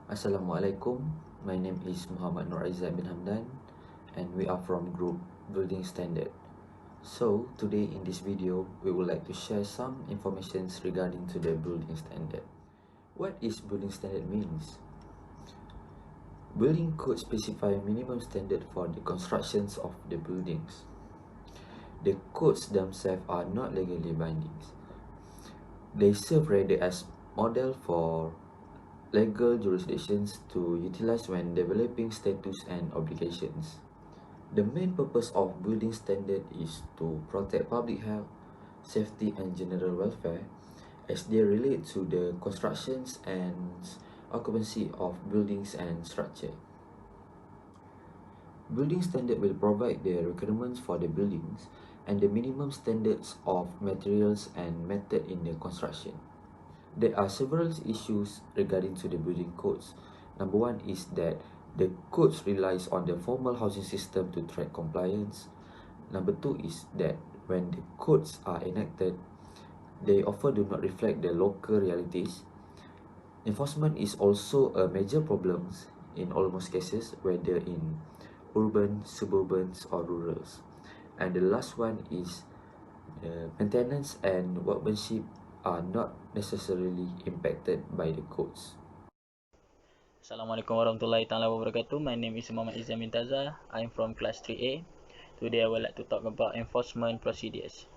Assalamualaikum. My name is Muhammad Nur Aizat bin Hamdan and we are from group Building Standard. So today in this video we would like to share some information regarding to the building standard. What is building standard means? Building code specify minimum standard for the constructions of the buildings. The codes themselves are not legally binding. They serve rather as model for legal jurisdictions to utilize when developing statutes and obligations. The main purpose of building standard is to protect public health, safety and general welfare as they relate to the constructions and occupancy of buildings and structure. Building standard will provide the requirements for the buildings and the minimum standards of materials and method in the construction. There are several issues regarding to the building codes. Number one is that the codes relies on the formal housing system to track compliance. Number two is that when the codes are enacted, they often do not reflect the local realities. Enforcement is also a major problem in almost cases, whether in urban, suburban or rural. And the last one is maintenance and workmanship are not necessarily impacted by the codes. Assalamualaikum warahmatullahi taala wabarakatuh. My name is Muhammad Izam Mintaza. I'm from class 3A. Today I would like to talk about enforcement procedures.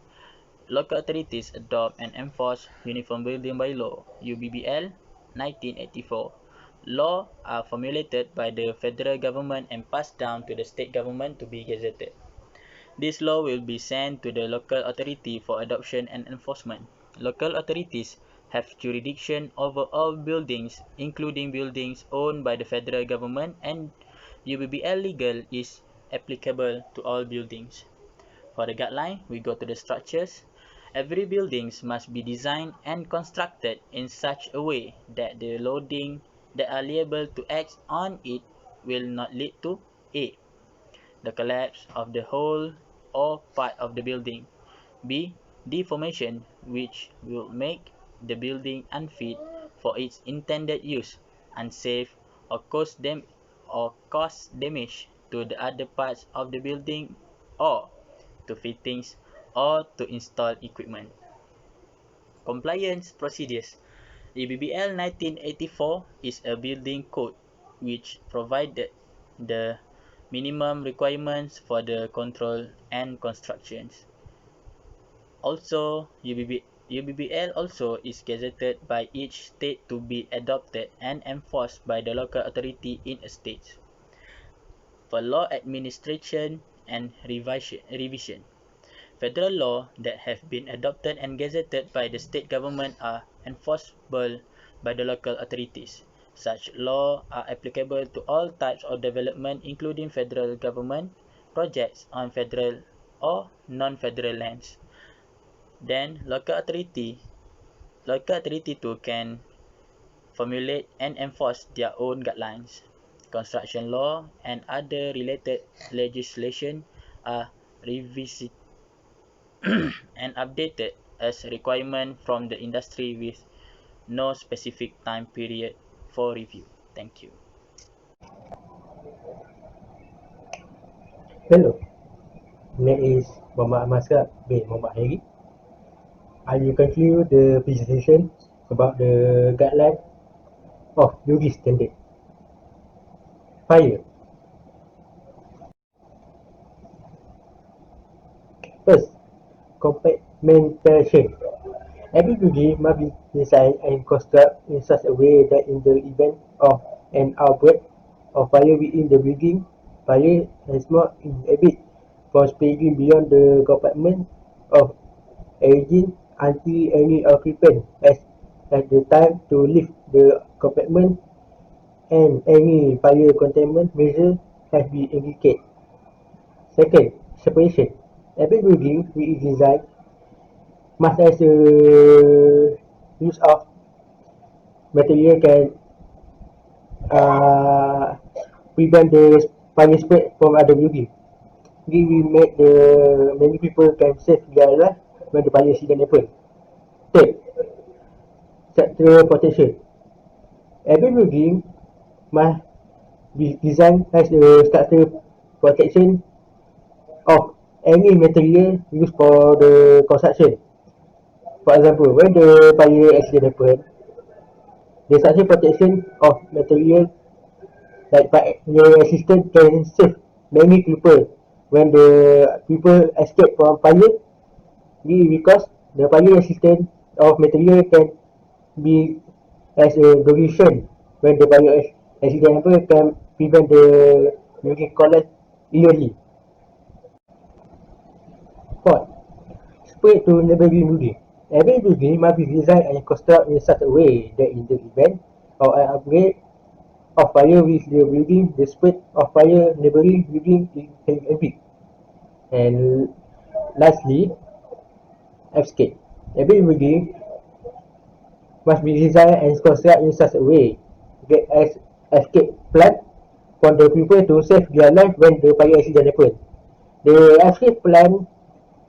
Local authorities adopt and enforce Uniform Building Bylaw (UBBL) 1984. Laws are formulated by the federal government and passed down to the state government to be gazetted. This law will be sent to the local authority for adoption and enforcement. Local authorities have jurisdiction over all buildings, including buildings owned by the federal government, and UBBL legal is applicable to all buildings. For the guideline, we go to the structures. Every building must be designed and constructed in such a way that the loading that are liable to act on it will not lead to A. The collapse of the whole or part of the building. B. Deformation, which will make the building unfit for its intended use, unsafe, or cause damage to the other parts of the building or to fittings or to installed equipment. Compliance procedures. UBBL 1984 is a building code which provided the minimum requirements for the control and constructions. Also, UBBL also is gazetted by each state to be adopted and enforced by the local authority in a state. For law administration and revision, federal law that have been adopted and gazetted by the state government are enforceable by the local authorities. Such laws are applicable to all types of development, including federal government projects on federal or non-federal lands. Then local authority too can formulate and enforce their own guidelines. Construction law and other related legislation are revisited and updated as requirement from the industry with no specific time period for review. Thank you. Hello, my name is Muhammad Ahmad bin Muhammad Hairi. I will continue the presentation about the guideline of UGI standard. Fire. First, compartmentation. Every UGI must be designed and constructed in such a way that in the event of an outbreak of fire within the building, fire has not inhibited from spreading beyond the compartment of origin until any occupant has had the time to leave the compartment and any fire containment measure has been indicated. Second, separation. Every building which is designed must have a use of material can prevent the fire spread from other building. This will make the many people can save their life when the fire incident happen. Third, structural protection. Every building must be designed as a structural protection of any material used for the construction. For example, when the fire accident happen, the structural protection of material like fire assistance can save many people when the people escape from fire. Because the fire assistance of material can be as a duration when the fire accident happen can prevent the building collapse early. Fourth, spread to neighboring building. Every building must be designed and constructed in such a way that in the event of an outbreak of fire with the building, the spread of fire neighboring building is big. And lastly, escape. Every building must be designed and constructed in such a way that as escape plan for the people to save their life when the fire accident happen. The escape plan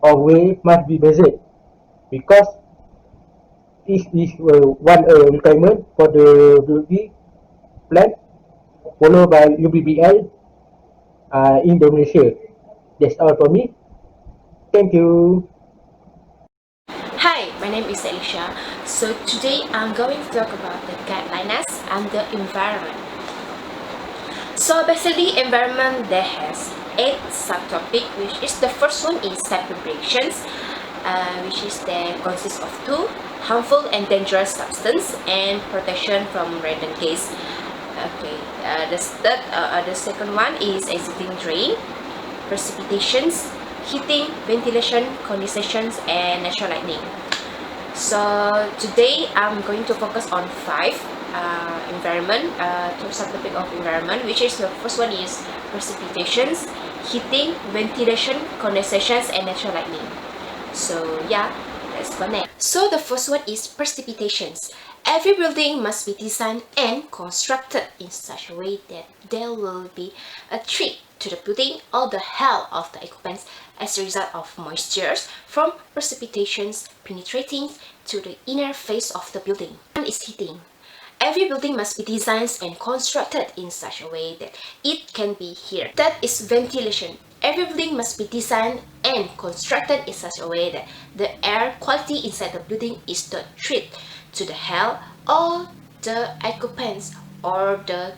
or way must be measured because this is one requirement for the building plan followed by UBBL in Indonesia. That's all for me. Thank you. Hi, my name is Alicia. So today I'm going to talk about the guidelines and the environment. So basically environment there has 8 subtopic, which is the first one is site preparations, which is there consists of 2 harmful and dangerous substance and protection from random gas. Okay, the second one is exiting drain, precipitations, heating, ventilation, condensations, and natural lighting. So today I'm going to focus on 5 environment, subtopic of environment, which is the first one is precipitations, heating, ventilation, condensations, and natural lighting. So yeah, let's go next. So the first one is precipitations. Every building must be designed and constructed in such a way that there will be a threat to the building or the health of the occupants as a result of moisture from precipitations penetrating to the inner face of the building. One is heating. Every building must be designed and constructed in such a way that it can be heated. That is ventilation. Every building must be designed and constructed in such a way that the air quality inside the building is not threat to the health or the occupants or the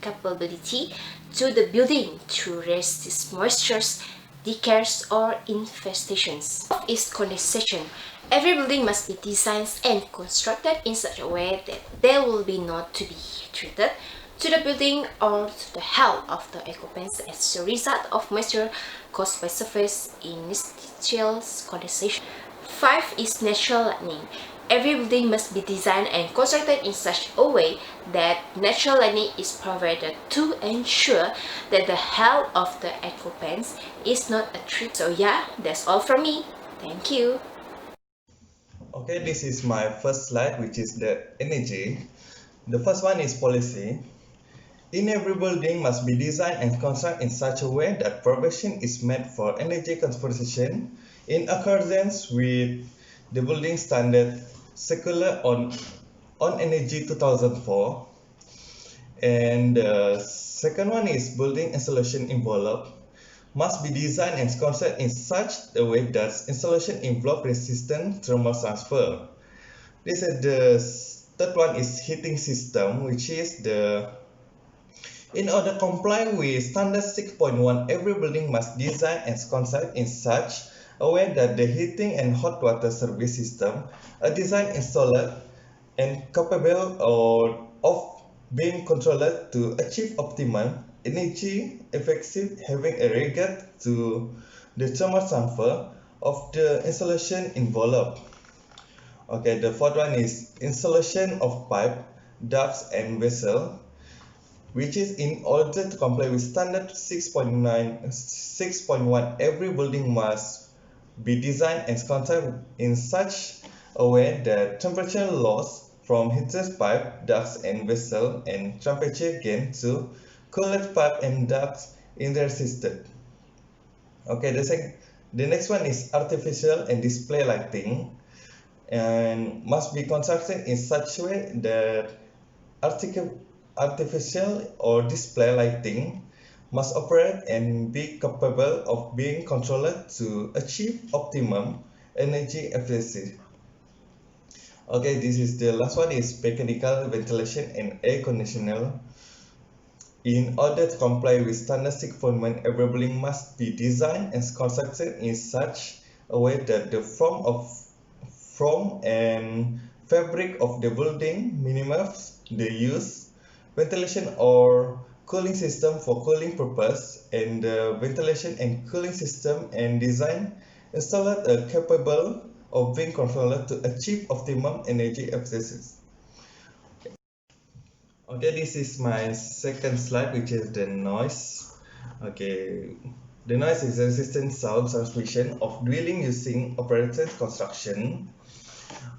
capability to the building to resist moistures, decays, or infestations. Is condensation. Every building must be designed and constructed in such a way that there will be not to be treated to the building or to the health of the occupants as a result of moisture caused by surface interstitial condensation. 5 is natural lighting. Every building must be designed and constructed in such a way that natural lighting is provided to ensure that the health of the occupants is not a threat. So yeah, that's all from me. Thank you. Okay, this is my first slide, which is the energy. The first one is policy. In every building must be designed and constructed in such a way that provision is made for energy conservation in accordance with the building standard circular on energy 2004. And the second one is building insulation envelope must be designed and constructed in such a way that insulation envelope resistant thermal transfer. This is the third one is heating system, which is in order to comply with standard 6.1, every building must design and construct in such a way that the heating and hot water service system are designed, installed, and capable of being controlled to achieve optimal energy efficiency, having a regard to the thermal transfer of the insulation envelope. Okay, the fourth one is installation of pipe, ducts, and vessel, which is in order to comply with standard 6.1, every building must be designed and constructed in such a way that temperature loss from heated pipe, ducts, and vessel and temperature gain to cooled pipe and ducts in their system. Okay, the next one is artificial and display lighting, and must be constructed in such a way that artificial or display lighting must operate and be capable of being controlled to achieve optimum energy efficiency. Okay, this is the last one is mechanical ventilation and air conditioner. In order to comply with standard confinement, every building must be designed and constructed in such a way that the form and fabric of the building minimize the use ventilation or cooling system for cooling purpose, and the ventilation and cooling system and design installed are capable of being controlled to achieve optimum energy efficiency. Okay, this is my second slide, which is the noise. Okay, the noise is resistant sound transmission of dwelling using operated construction.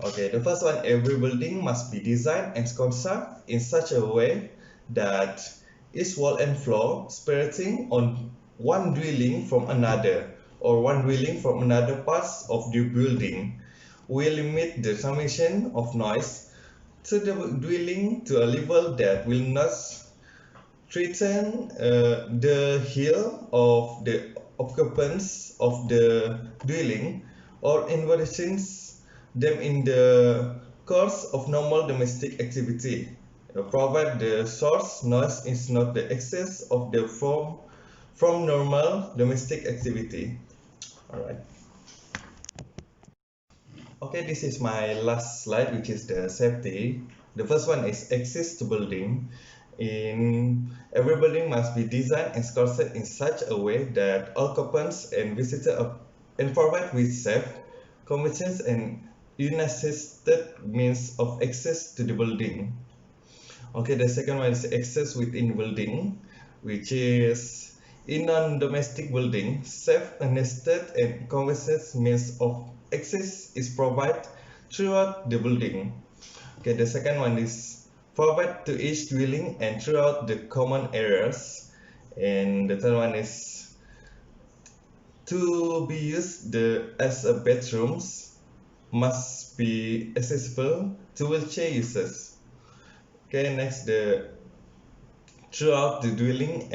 Okay, the first one, every building must be designed and constructed in such a way that each wall and floor separating on one dwelling from another or one dwelling from another parts of the building will limit the transmission of noise to the dwelling to a level that will not threaten the health of the occupants of the dwelling or inconvenience them in the course of normal domestic activity, provided the source noise is not the excess of the from normal domestic activity. All right. Okay, this is my last slide, which is the safety. The first one is access to building. In every building must be designed and constructed in such a way that occupants and visitors are provided with safe, convenient, and unassisted means of access to the building. Okay, the second one is access within building, which is in non-domestic building, safe, unassisted, and convenient means of access is provided throughout the building. Okay, the second one is provided to each dwelling and throughout the common areas. And the third one is to be used as a bedrooms must be accessible to wheelchair users. Okay, next the throughout the dwelling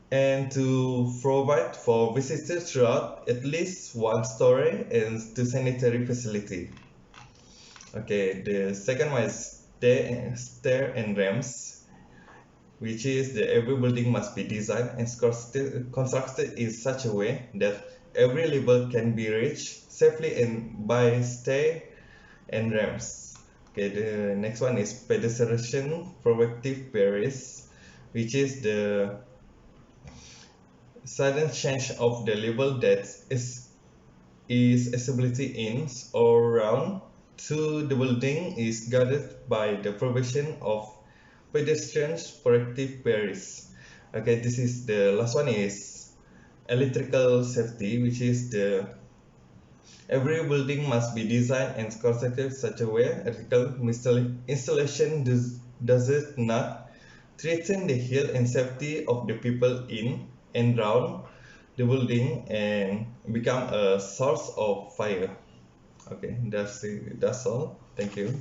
and to provide for visitors throughout at least one story and to sanitary facility. Okay, the second one is stair and ramps, which is that every building must be designed and constructed in such a way that every level can be reached safely and by stair and ramps. Okay, the next one is pedestrian protective barriers, which is the sudden change of the level that is accessibility in or around to the building is guarded by the provision of pedestrian protective barriers. Okay, this is the last one is electrical safety, which is the every building must be designed and constructed such a way electrical installation does not threaten the health and safety of the people in and around the building and become a source of fire. Okay, that's all. Thank you.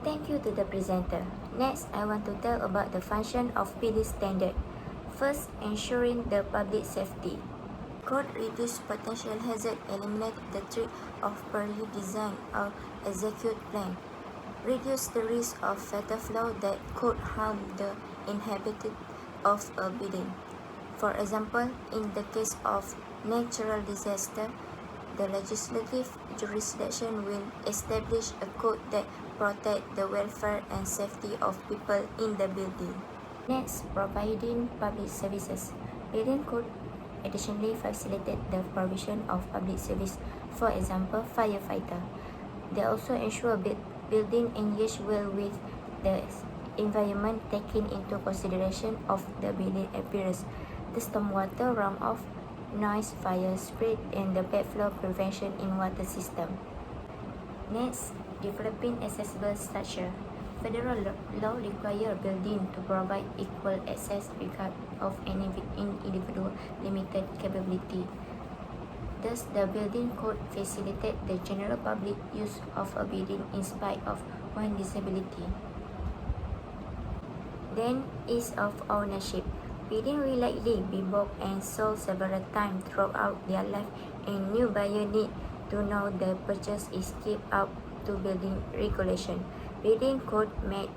Thank you to the presenter. Next, I want to tell about the function of PD standard. First, ensuring the public safety. Could reduce potential hazard, eliminate the threat of poorly designed or executed plan, reduce the risk of fatal flaw that could harm the inhabitant of a building. For example, in the case of natural disaster, the legislative jurisdiction will establish a code that protects the welfare and safety of people in the building. Next, providing public services. Building code additionally facilitate the provision of public service, for example, firefighter. They also ensure building engage well with the environment, taking into consideration of the building appearance, the stormwater runoff, noise, fire spread, and the backflow prevention in water system. Next, developing accessible structure. Federal law requires a building to provide equal access regardless of any individual limited capability. Thus, the building code facilitates the general public use of a building in spite of one disability. Then, ease of ownership. Buildings will likely be bought and sold several times throughout their life, and new buyers need to know the purchase is kept up to building regulation. Building code make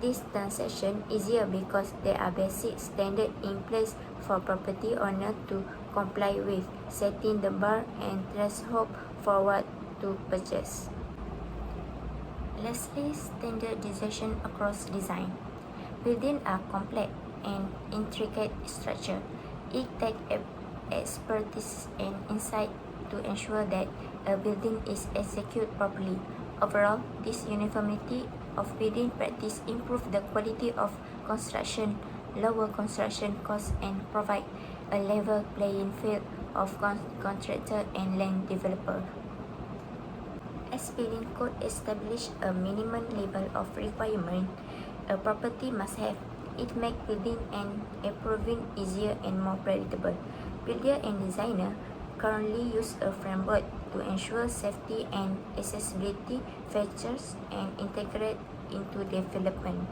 this transaction easier because there are basic standards in place for property owners to comply with, setting the bar and threshold for what to purchase. Lastly, standardization across design. Buildings are complex and intricate structure. It takes expertise and insight to ensure that a building is executed properly. Overall, this uniformity of building practice improves the quality of construction, lower construction costs, and provide a level playing field of contractor and land developer. As building code establish a minimum level of requirement a property must have, it makes building and approving easier and more predictable. Builder and designer currently use a framework to ensure safety and accessibility features and integrate into development.